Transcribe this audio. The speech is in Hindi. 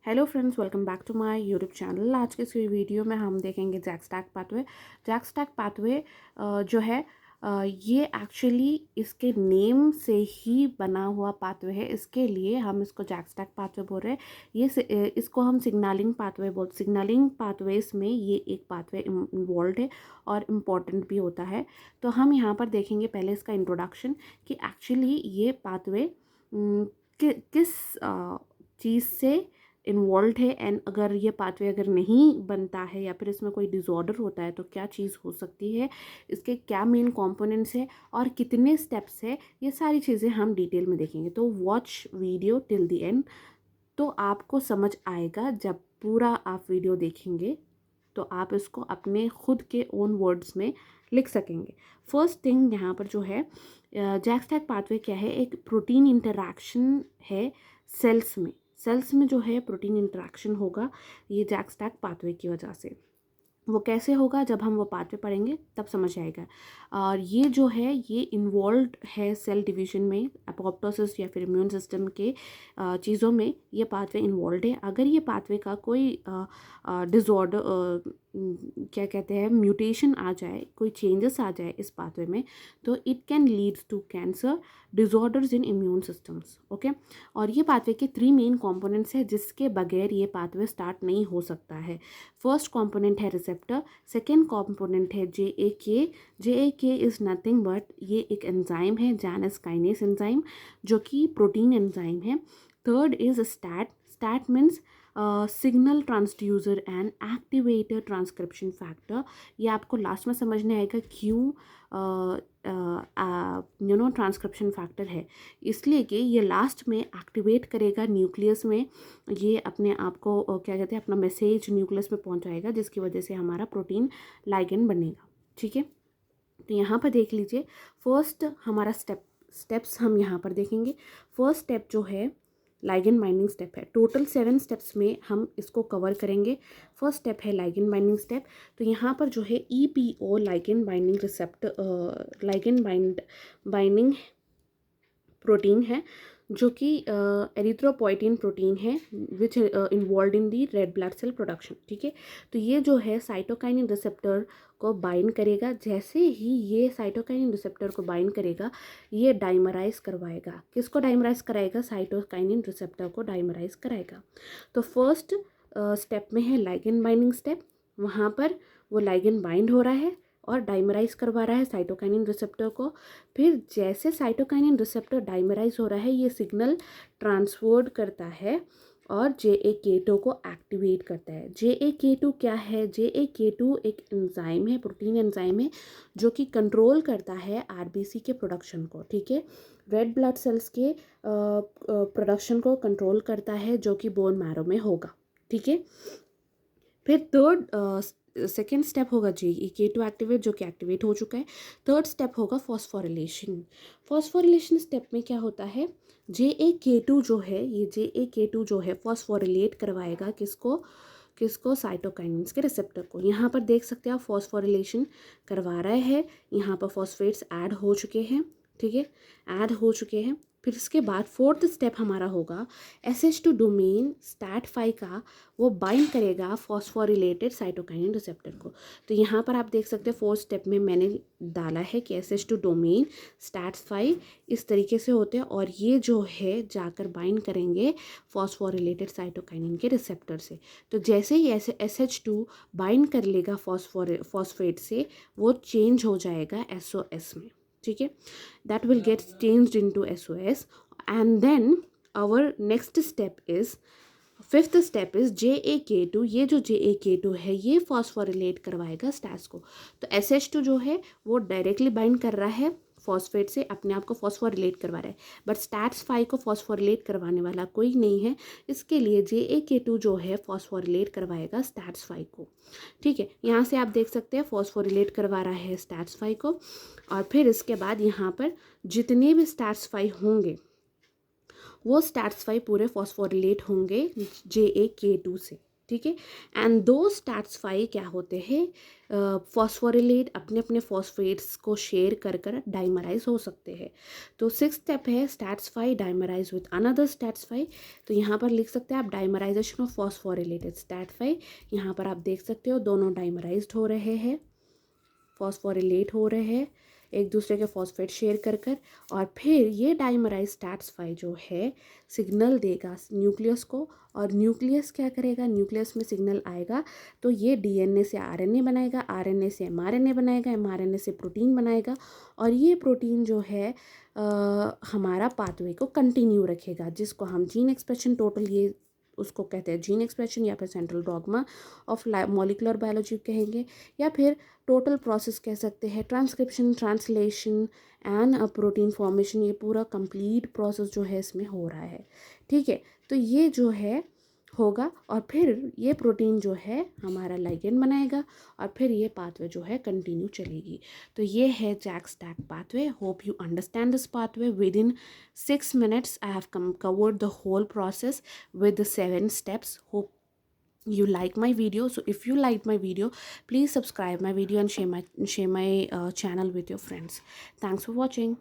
Hello friends, welcome back to my YouTube channel. आज के इस वीडियो में हम देखेंगे जैक-स्टैक पाथवे। जैक-स्टैक पाथवे जो है ये एक्चुअली इसके नेम से ही बना हुआ पाथवे है। इसके लिए हम इसको जैक-स्टैक पाथवे बोल रहे हैं। इसको हम सिग्नलिंग पाथवेज में ये एक पाथवे इन्वॉल्व है और इम्पॉर्टेंट भी होता है। तो हम यहाँ पर देखेंगे पहले इसका इंट्रोडक्शन कि एक्चुअली ये पाथवे किस चीज़ से इन्वॉल्व है, एंड अगर ये पाथवे अगर नहीं बनता है या फिर इसमें कोई डिसऑर्डर होता है तो क्या चीज़ हो सकती है, इसके क्या मेन कंपोनेंट्स है और कितने स्टेप्स है, ये सारी चीज़ें हम डिटेल में देखेंगे। तो watch video till the end, तो आपको समझ आएगा। जब पूरा आप वीडियो देखेंगे तो आप इसको अपने खुद के ओन वर्ड्स में लिख सकेंगे। फर्स्ट थिंग यहाँ पर जो है, जैक-स्टैक पाथवे क्या है, एक प्रोटीन इंटरैक्शन है सेल्स में जो है प्रोटीन इंटरैक्शन होगा ये जैक-स्टैक पाथवे की वजह से। वो कैसे होगा, जब हम वो पाथवे पढ़ेंगे तब समझ आएगा। और ये जो है ये इन्वॉल्व है सेल डिवीजन में, अपोप्टोसिस या फिर इम्यून सिस्टम के चीज़ों में ये पाथवे इन्वॉल्व है। अगर ये पाथवे का कोई डिसऑर्डर क्या कहते हैं, म्यूटेशन आ जाए, कोई चेंजेस आ जाए इस पाथवे में, तो it can leads to cancer, disorders in immune systems. Okay, और ये पाथवे के 3 मेन कंपोनेंट्स है जिसके बगैर ये पाथवे स्टार्ट नहीं हो सकता है। फर्स्ट कंपोनेंट है रिसेप्टर, सेकेंड कंपोनेंट है जे ए के इज़ नथिंग बट ये एक एंजाइम है, जानस काइनेस एंजाइम, जो कि प्रोटीन एंजाइम है। Third is STAT means signal transducer and activator transcription factor. ये आपको लास्ट में समझने आएगा क्यों ट्रांसक्रिप्शन फैक्टर है, इसलिए कि ये लास्ट में एक्टिवेट करेगा न्यूक्लियस में, ये अपने आप को क्या कहते हैं, अपना मैसेज न्यूक्लियस में पहुंचाएगा, जिसकी वजह से हमारा प्रोटीन लाइगेंड बनेगा। ठीक है, तो यहाँ पर देख लीजिए फर्स्ट हमारा स्टेप्स हम यहाँ पर देखेंगे। फर्स्ट स्टेप जो है लाइगेंड बाइंडिंग स्टेप है। टोटल 7 स्टेप्स में हम इसको कवर करेंगे। फर्स्ट स्टेप है लाइगेंड बाइंडिंग स्टेप। तो यहाँ पर जो है EPO ligand binding binding protein है, जो कि एरिथ्रोपोइटिन प्रोटीन है which involve in the red blood cell production. ठीक है, तो ये जो है साइटोकाइनिन रिसेप्टर को बाइंड करेगा। जैसे ही ये साइटोकाइनिन रिसेप्टर को बाइंड करेगा, ये डाइमराइज करवाएगा। किसको डाइमराइज कराएगा? साइटोकाइनिन रिसेप्टर को डाइमराइज कराएगा। तो फर्स्ट स्टेप में है लाइगेंड बाइंडिंग स्टेप। वहाँ पर वो लाइगेंड बाइंड हो रहा है और डाइमराइज करवा रहा है साइटोकाइनिन रिसेप्टर को। फिर जैसे साइटोकाइनिन रिसेप्टर डाइमराइज हो रहा है, ये सिग्नल ट्रांसफर्ड करता है और JAK2 को एक्टिवेट करता है। JAK2 क्या है? JAK2 एक एंजाइम है, प्रोटीन एंजाइम है, जो कि कंट्रोल करता है RBC के प्रोडक्शन को। ठीक है, रेड ब्लड सेल्स के प्रोडक्शन को कंट्रोल करता है, जो कि बोन मैरो में होगा। ठीक है, फिर सेकेंड स्टेप होगा JAK2 एक्टिवेट, जो कि एक्टिवेट हो चुका है। थर्ड स्टेप होगा फॉस्फोरिलेशन। फॉस्फोरिलेशन स्टेप में क्या होता है, JAK2 जो है, ये JAK2 जो है फॉस्फोरिलेट करवाएगा किसको? साइटोकाइनिन्स के रिसेप्टर को। यहाँ पर देख सकते हैं आप फॉस्फोरिलेशन करवा रहा है। यहाँ पर फॉस्फेट्स ऐड हो चुके हैं। ठीक है, ऐड हो चुके हैं। फिर इसके बाद फोर्थ स्टेप हमारा होगा SH2 डोमेन STAT5 का, वो बाइंड करेगा फॉस्फोरिलेटेड साइटोकाइनिन रिसेप्टर को। तो यहाँ पर आप देख सकते हैं फोर्थ स्टेप में मैंने डाला है कि SH2 डोमेन STAT5 इस तरीके से होते हैं, और ये जो है जाकर बाइंड करेंगे फॉस्फोरिलेटेड साइटोकाइनिन के रिसेप्टर से। तो जैसे ही ऐसे SH2 बाइंड कर लेगा फॉस्फेट से, वो चेंज हो जाएगा SOS में। ठीक है, that will get changed into SOS, and then our next step is fifth step is JAK2। ये जो JAK2 है ये फॉस्फोरिलेट करवाएगा स्टैट्स को। तो SH2 जो है वो डायरेक्टली बाइंड कर रहा है फॉस्फेट से, अपने आप को फॉस्फोरिलेट करवा रहा है, बट STAT5 को फॉस्फोरिलेट करवाने वाला कोई नहीं है, इसके लिए JAK2 जो है फॉस्फोरिलेट करवाएगा STAT5 को। ठीक है, यहाँ से आप देख सकते हैं फॉस्फोरिलेट करवा रहा है STAT5 को, और फिर इसके बाद यहाँ पर जितने भी STAT5 होंगे वो STAT5 पूरे फॉस्फोरिलेट होंगे JAK2 से। ठीक है। एंड दो स्टैट्स 5 क्या होते हैं, फॉस्फोरिलेट अपने अपने फॉस्फेट्स को शेयर कर कर डाइमराइज हो सकते हैं। तो 6th स्टेप है stats 5 dimerise with another stats 5। तो यहाँ पर लिख सकते हैं आप डाइमराइजेशन ऑफ फॉस्फोरिलेटेड स्टैट 5। यहाँ पर आप देख सकते हो दोनों डाइमराइज्ड हो रहे हैं, फॉस्फोरिलेट हो रहे हैं एक दूसरे के फॉस्फेट शेयर कर कर, और फिर ये डाइमराइज स्टैट्स 5 जो है सिग्नल देगा न्यूक्लियस को, और न्यूक्लियस क्या करेगा, न्यूक्लियस में सिग्नल आएगा तो ये डीएनए से आरएनए बनाएगा, आरएनए से एमआरएनए बनाएगा, एमआरएनए से प्रोटीन बनाएगा, और ये प्रोटीन जो है हमारा पाथवे को कंटिन्यू रखेगा, जिसको हम जीन एक्सप्रेशन टोटल ये उसको कहते हैं जीन एक्सप्रेशन, या फिर central dogma of molecular biology कहेंगे, या फिर टोटल प्रोसेस कह सकते हैं, transcription, translation and protein formation, ये पूरा कंप्लीट प्रोसेस जो है इसमें हो रहा है। ठीक है, तो ये जो है होगा, और फिर ये प्रोटीन जो है हमारा लाइगेंड बनाएगा, और फिर ये पाथवे जो है कंटिन्यू चलेगी। तो ये है JAK STAT pathway. Hope you understand this pathway. Within 6 minutes I have covered the whole process with the 7 steps. Hope you like my video. So if you like my video, please subscribe my video and share my channel with your friends. Thanks for watching.